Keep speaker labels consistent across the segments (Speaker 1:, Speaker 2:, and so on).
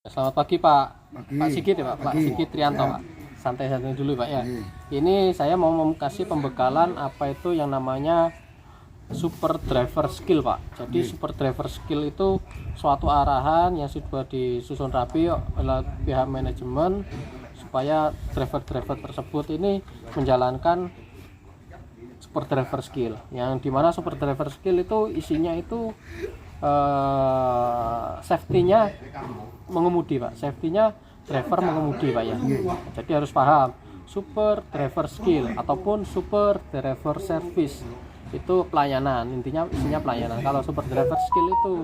Speaker 1: Selamat pagi Pak.
Speaker 2: Pagi.
Speaker 1: Pak Sigit ya Pak. Pak
Speaker 2: Pagi.
Speaker 1: Sigit Trianto
Speaker 2: Ya.
Speaker 1: Pak. Santai-santai dulu Pak ya.
Speaker 2: Iya.
Speaker 1: Ini saya mau kasih pembekalan apa itu yang namanya super driver skill Pak. Jadi super driver skill itu suatu arahan yang sudah disusun rapi oleh pihak manajemen supaya driver-driver tersebut ini menjalankan super driver skill. Yang dimana super driver skill itu isinya itu safety-nya mengemudi Pak, safety-nya driver mengemudi Pak ya. Jadi harus paham super driver skill ataupun super driver service itu pelayanan, intinya isinya pelayanan. Kalau super driver skill itu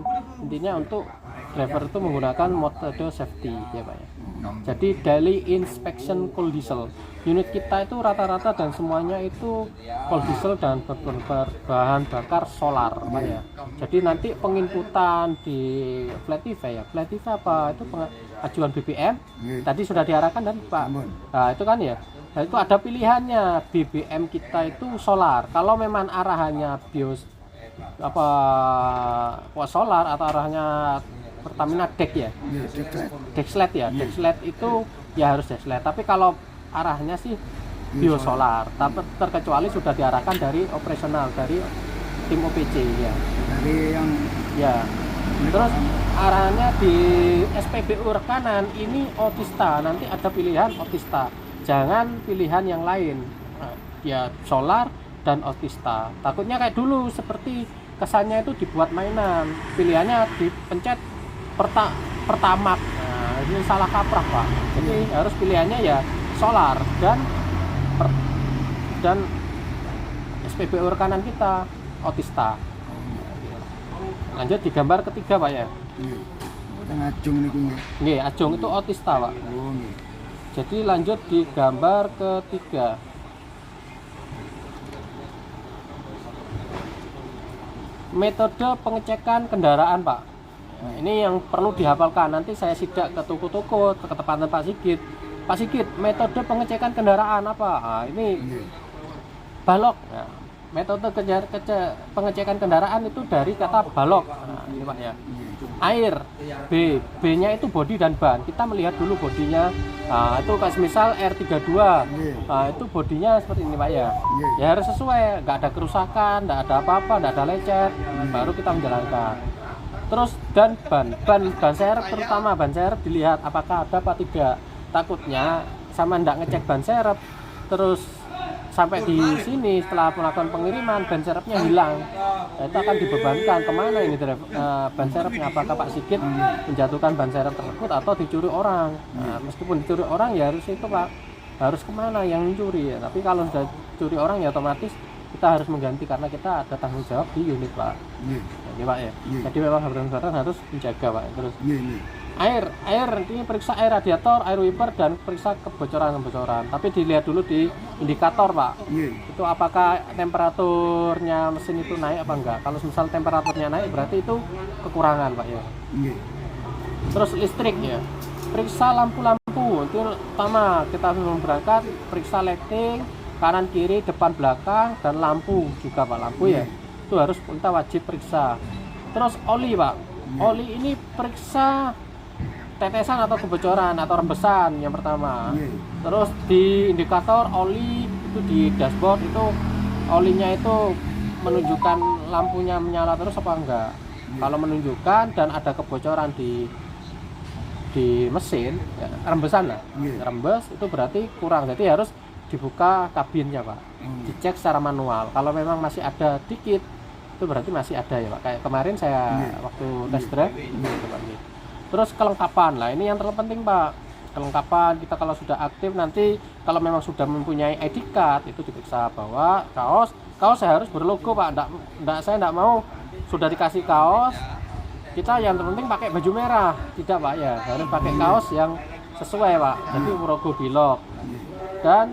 Speaker 1: intinya untuk driver itu menggunakan metode safety ya Pak ya. Jadi daily inspection cold diesel unit kita itu rata-rata dan semuanya itu cold diesel dan berbahan bakar solar Pak ya. Jadi nanti penginputan di Flativa ya, Flativa apa itu ajuan BBM tadi sudah diarahkan dan Pak. Nah itu kan ya. Nah itu ada pilihannya, BBM kita itu solar. Kalau memang arahannya solar atau arahnya Pertamina DEK ya, Dexlet ya, Dexlet itu ya harus Dexlet. Tapi kalau arahnya sih biosolar, tapi terkecuali sudah diarahkan dari operasional dari tim OPC ya.
Speaker 2: Dari yang
Speaker 1: Ya. Terus arahannya di SPBU rekanan ini Otista, nanti ada pilihan Otista. Jangan pilihan yang lain. Ya solar dan Otista. Takutnya kayak dulu seperti kesannya itu dibuat mainan. Pilihannya dipencet pertamax. Nah, ini salah kaprah Pak. Jadi harus pilihannya ya solar dan SPBU rekanan kita Otista. Lanjut di gambar ketiga Pak ya.
Speaker 2: kita ngajung nih kunya.
Speaker 1: Nggih, ajung itu Otista Pak.
Speaker 2: Oh, nggih.
Speaker 1: Jadi lanjut di gambar ketiga. Metode pengecekan kendaraan Pak. Nah, ini yang perlu dihafalkan. Nanti saya sidak ke toko-toko, ke tempatan Pak Sigit. Pak Sigit, metode pengecekan kendaraan apa? Nah, ini balok. Nah, metode pengecekan kendaraan itu dari kata balok. Nah, ini Pak ya. Air, B-nya itu bodi dan ban. Kita melihat dulu bodinya. Nah, itu kayak misal R32. Nah, itu bodinya seperti ini Pak ya. Ya harus sesuai, nggak ada kerusakan, nggak ada apa-apa, nggak ada lecet. Baru kita menjalankan. Terus dan ban serep, terutama ban serep dilihat apakah ada apa tidak. Takutnya sama ndak ngecek ban serep terus sampai di sini setelah melakukan pengiriman ban serepnya hilang. Nah, itu akan dibebankan kemana ini ban serepnya? Apakah Pak Sigit menjatuhkan ban serep tersebut atau dicuri orang? Nah, meskipun dicuri orang ya harus itu Pak, harus kemana yang mencuri ya. Tapi kalau sudah curi orang ya otomatis kita harus mengganti karena kita ada tanggung jawab di unit Pak. Jadi Pak ya. Jadi memang benar-benar harus menjaga Pak. Terus air ini periksa air radiator, air wiper dan periksa kebocoran. Tapi dilihat dulu di indikator Pak. Itu apakah temperaturnya mesin itu naik apa enggak? Kalau misal temperaturnya naik berarti itu kekurangan Pak ya. Terus listrik ya. Periksa lampu-lampu. Itu pertama kita sebelum berangkat periksa lighting kanan kiri depan belakang dan lampu juga Pak, lampu ya itu harus kita wajib periksa. Terus oli Pak, oli ini periksa tetesan atau kebocoran atau rembesan yang pertama. Terus di indikator oli itu di dashboard itu olinya itu menunjukkan lampunya menyala terus apa enggak. Kalau menunjukkan dan ada kebocoran di mesin ya, rembesan lah, rembes itu berarti kurang, jadi harus dibuka kabinnya Pak, dicek secara manual. Kalau memang masih ada dikit, itu berarti masih ada ya Pak. Kayak kemarin saya waktu test drive, terus kelengkapan lah ini yang terpenting Pak. Kelengkapan kita kalau sudah aktif nanti kalau memang sudah mempunyai ID card itu diperiksa bahwa kaos saya harus berlogo Pak. Saya enggak mau sudah dikasih kaos kita yang terpenting pakai baju merah, tidak Pak ya, harus pakai kaos yang sesuai Pak. Jadi logo Bilog dan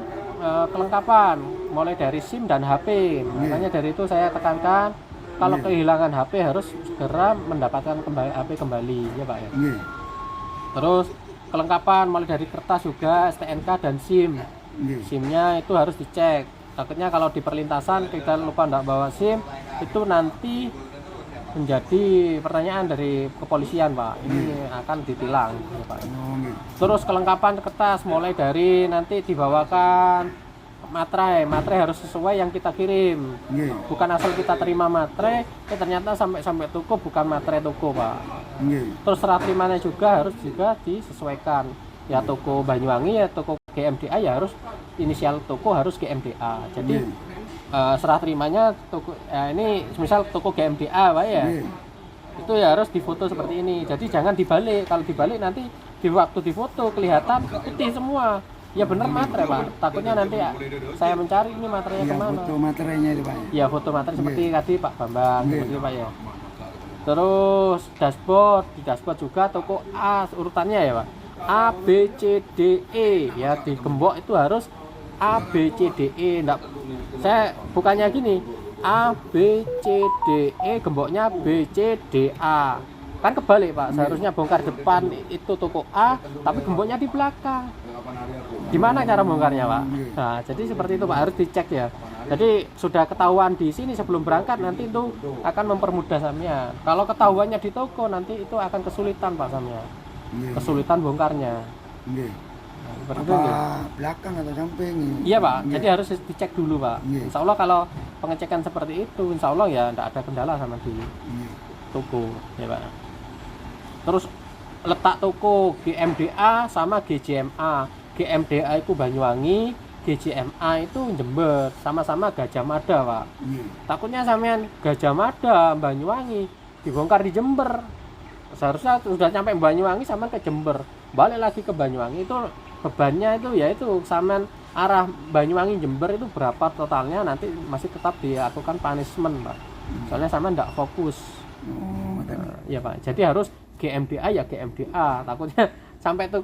Speaker 1: kelengkapan mulai dari SIM dan HP. Makanya dari itu saya tekankan kalau kehilangan HP harus segera mendapatkan HP kembali ya Pak ya. Terus kelengkapan mulai dari kertas juga STNK dan SIM. SIM-nya itu harus dicek. Takutnya kalau di perlintasan kita lupa enggak bawa SIM itu nanti menjadi pertanyaan dari kepolisian Pak. Ini akan ditilang ya, Pak.
Speaker 2: Oh, nggih.
Speaker 1: Terus kelengkapan kertas mulai dari nanti dibawakan materai harus sesuai yang kita kirim.
Speaker 2: Nggih.
Speaker 1: Bukan asal kita terima materai, ternyata sampai toko bukan materai toko Pak.
Speaker 2: Nggih.
Speaker 1: Terus serah terimanya juga harus disesuaikan. Ya toko Banyuwangi ya toko GMDA ya harus inisial toko harus GMDA. Jadi serah terimanya toko ini misal toko GMDA Pak ya.
Speaker 2: Nggih.
Speaker 1: Itu ya harus difoto seperti ini. Jadi jangan dibalik. Kalau dibalik nanti di waktu difoto kelihatan putih semua. Ya benar materai Pak. Takutnya nanti ya, saya mencari ini materinya
Speaker 2: Ya,
Speaker 1: kemana.
Speaker 2: foto materinya itu Pak.
Speaker 1: Ya foto materi seperti tadi Pak Bambang
Speaker 2: Nggih.
Speaker 1: seperti itu, Pak ya. Terus dashboard, di dashboard juga toko A urutannya ya Pak. A B C D E ya di gembok itu harus A B C D E. Enggak, saya bukannya gini. A B C D E gemboknya B C D A. Kan kebalik Pak. Seharusnya bongkar depan itu toko A tapi gemboknya di belakang. Gimana cara bongkarnya Pak? Nah, jadi seperti itu Pak harus dicek ya. Jadi sudah ketahuan di sini sebelum berangkat nanti itu akan mempermudah sampean. Kalau ketahuannya di toko nanti itu akan kesulitan Pak sampean.
Speaker 2: Nggih.
Speaker 1: Kesulitan bongkarnya.
Speaker 2: Nggih.
Speaker 1: Nah, seperti itu nggih.
Speaker 2: Apa belakang atau samping?
Speaker 1: Iya Pak,
Speaker 2: Nggih.
Speaker 1: jadi harus dicek dulu Pak.
Speaker 2: Iya.
Speaker 1: Insya Allah kalau pengecekan seperti itu, Insya Allah ya tidak ada kendala sama di
Speaker 2: Nggih.
Speaker 1: toko, ya Pak. Terus letak toko GMDA sama GJMA. GMDA itu Banyuwangi, GJMA itu Jember, sama-sama Gajah Mada Pak.
Speaker 2: Nggih.
Speaker 1: Takutnya sampean Gajah Mada, Banyuwangi dibongkar di Jember. Seharusnya sudah sampai Banyuwangi sama ke Jember. Balik lagi ke Banyuwangi itu bebannya itu ya itu sampean arah Banyuwangi Jember itu berapa totalnya nanti masih tetap dilakukan punishment Pak. Soalnya sampean tidak fokus.
Speaker 2: Oh,
Speaker 1: Ya Pak. Jadi harus GMDA ya GMDA. Takutnya sampai itu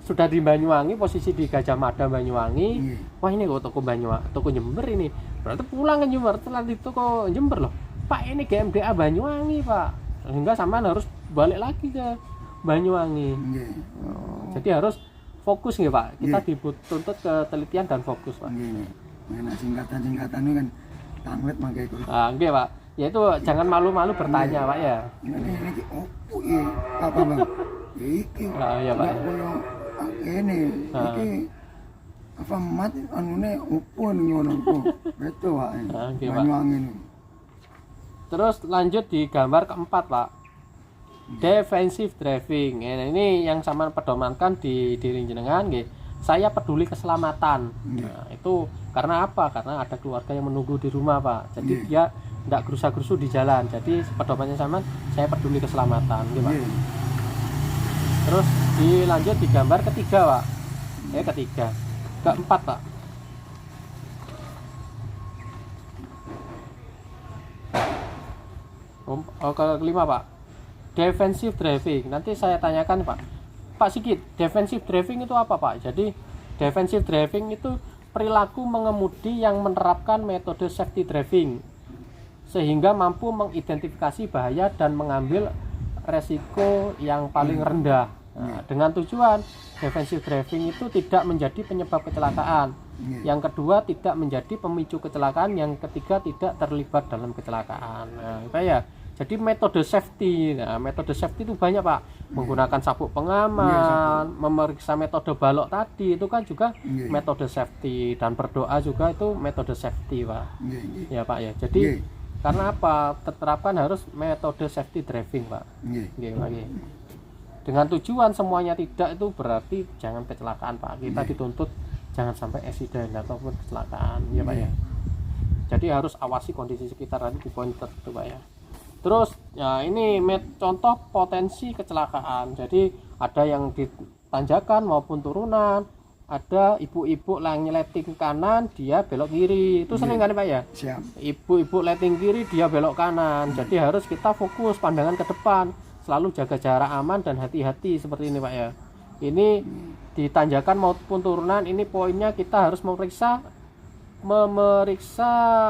Speaker 1: sudah di Banyuwangi posisi di Gajah Mada Banyuwangi. Wah ini kok toko Banyuwangi, toko Jember ini. Berarti pulang ke Jember setelah di toko Jember loh. Pak ini GMDA Banyuwangi Pak. Sehingga sampean harus balik lagi ke Banyuwangi.
Speaker 2: nggih.
Speaker 1: Jadi harus fokus nggih Pak. Kita dituntut ketelitian dan fokus Pak.
Speaker 2: Nggih. Mana singkatan-singkatan itu kan tanglet mangke iku.
Speaker 1: Nah, nggih Pak. Ya itu jangan malu-malu bertanya Pak ya.
Speaker 2: Ini opo iki? Apa Bang? Iki.
Speaker 1: Ah, iya, Pak.
Speaker 2: Ini iki apa mat anune opo ngono kok. Beto Pak.
Speaker 1: Ah, nggih, Pak.
Speaker 2: Banyuwangi ini.
Speaker 1: Terus lanjut di gambar keempat Pak. Defensive driving. Nah, ini yang sama pedomankan di diri jenengan nggih. Saya peduli keselamatan. Nah, itu karena apa? Karena ada keluarga yang menunggu di rumah Pak. Jadi dia tidak gerusa-gerusu di jalan. Jadi pedomannya sama saya peduli keselamatan gitu Pak. Terus dilanjut di gambar ketiga Pak. Ketiga. Keempat Pak. Kelima Pak. Defensive driving. Nanti saya tanyakan Pak. Pak Sigit, defensive driving itu apa Pak? Jadi defensive driving itu perilaku mengemudi yang menerapkan metode safety driving sehingga mampu mengidentifikasi bahaya dan mengambil resiko yang paling rendah. Nah, dengan tujuan defensive driving itu tidak menjadi penyebab kecelakaan. Yang kedua tidak menjadi pemicu kecelakaan. Yang ketiga tidak terlibat dalam kecelakaan. Nah, itu ya. Jadi metode safety. Nah, metode safety itu banyak Pak. Menggunakan sabuk pengaman, memeriksa metode balok tadi itu kan juga metode safety dan berdoa juga itu metode safety Pak. Ya Pak ya. Jadi karena apa? Terapkan harus metode safety driving Pak. Nggih Pak. Dengan tujuan semuanya tidak itu berarti jangan kecelakaan Pak. Kita dituntut jangan sampai eksiden ataupun kecelakaan ya Pak ya. Jadi harus awasi kondisi sekitar tadi di poin tertentu Pak ya. Terus ya ini contoh potensi kecelakaan. Jadi ada yang di tanjakan maupun turunan, ada ibu-ibu yang lighting kanan dia belok kiri. Itu sering kan Pak ya?
Speaker 2: Siap.
Speaker 1: Ibu-ibu lighting kiri dia belok kanan. Jadi harus kita fokus pandangan ke depan, selalu jaga jarak aman dan hati-hati seperti ini Pak ya. Ini di tanjakan maupun turunan ini poinnya kita harus memeriksa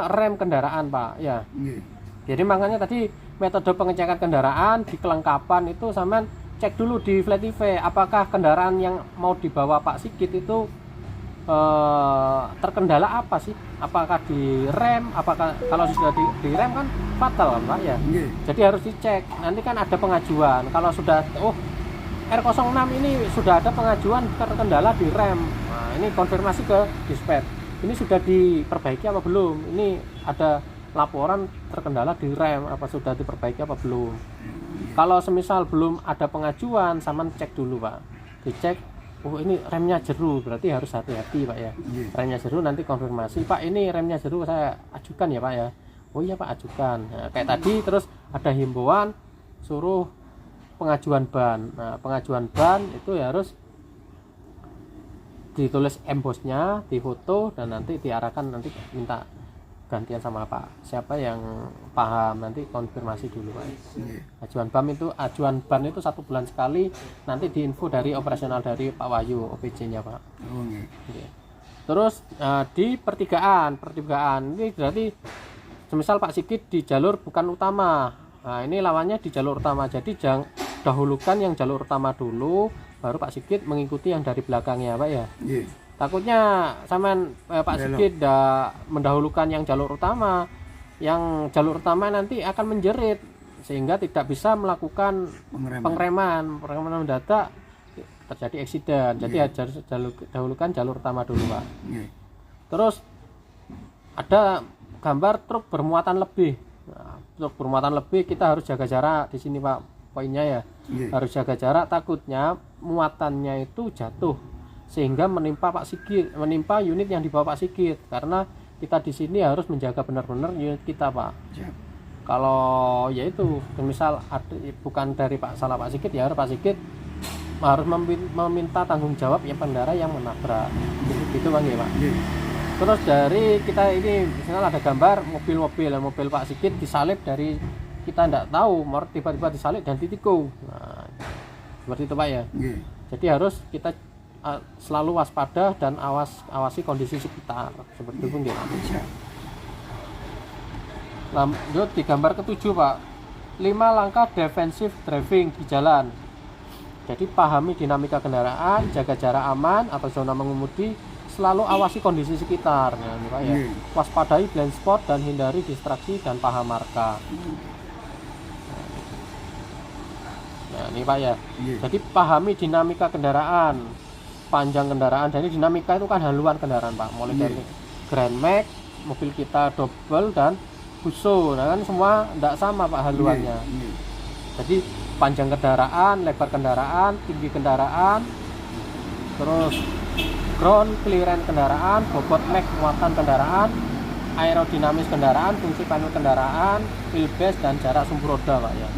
Speaker 1: rem kendaraan Pak ya. Jadi makanya tadi metode pengecekan kendaraan di kelengkapan itu sampean cek dulu di Flat TV apakah kendaraan yang mau dibawa Pak Sigit itu terkendala apa sih? Apakah di rem? Apakah kalau sudah di rem kan fatal kan Pak ya?
Speaker 2: Nggih.
Speaker 1: Jadi harus dicek. Nanti kan ada pengajuan. Kalau sudah R06 ini sudah ada pengajuan terkendala di rem. Nah, ini konfirmasi ke dispatch. Ini sudah diperbaiki apa belum? Ini ada laporan terkendala di rem, apa sudah diperbaiki apa belum? Kalau semisal belum ada pengajuan, sama cek dulu Pak. Dicek, oh ini remnya jeru, berarti harus hati-hati Pak ya. Remnya jeru nanti konfirmasi, Pak ini remnya jeru saya ajukan ya Pak ya. Oh iya Pak ajukan. Nah, kayak tadi terus ada himbauan suruh pengajuan ban. Nah pengajuan ban itu ya harus ditulis embossnya, difoto dan nanti diarahkan, nanti minta gantian sama Pak siapa yang paham, nanti konfirmasi dulu Pak. Ajuan ban itu 1 bulan sekali, nanti diinfo dari operasional dari Pak Wahyu OPJ-nya Pak. Terus di pertigaan ini berarti semisal Pak Sigit di jalur bukan utama, nah ini lawannya di jalur utama, jadi jangan dahulukan yang jalur utama dulu, baru Pak Sigit mengikuti yang dari belakangnya Pak ya. Takutnya sampean Pak Sigit mendahulukan yang jalur utama nanti akan menjerit sehingga tidak bisa melakukan pengereman mendadak, terjadi eksiden. Jadi harus dahulukan jalur utama dulu Pak. Terus ada gambar truk bermuatan lebih. Nah, truk bermuatan lebih kita harus jaga jarak di sini Pak, poinnya ya. Harus jaga jarak, takutnya muatannya itu jatuh sehingga menimpa Pak Sigit, menimpa unit yang dibawa Pak Sigit, karena kita di sini harus menjaga benar-benar unit kita Pak. Kalau yaitu misal bukan dari salah Pak Sigit, ya Pak Sigit harus meminta tanggung jawab yang pengendara yang menabrak. Gitu Bang ya Pak. Terus dari kita ini misalnya ada gambar mobil Pak Sigit disalip dari kita tidak tahu, tiba-tiba disalip dan ditikung. Nah, seperti itu Pak ya. Jadi harus kita selalu waspada dan awasi kondisi sekitar, seperti itu nggih. Lanjut di gambar ke-7 Pak, 5 langkah defensive driving di jalan. Jadi pahami dinamika kendaraan, jaga jarak aman atau zona mengemudi, selalu awasi kondisi sekitar. Nah, ini Pak ya. Waspadai blind spot dan hindari distraksi dan paham marka. Nah ini Pak ya. Jadi pahami dinamika kendaraan, panjang kendaraan. Jadi dinamika itu kan haluan kendaraan Pak, mulai dari Grand Max, mobil kita double dan Fuso. Nah kan semua tidak sama Pak haluannya. Jadi panjang kendaraan, lebar kendaraan, tinggi kendaraan, terus ground clearance kendaraan, bobot neck muatan kendaraan, aerodinamis kendaraan, fungsi panel kendaraan, wheelbase dan jarak sumbu roda Pak ya.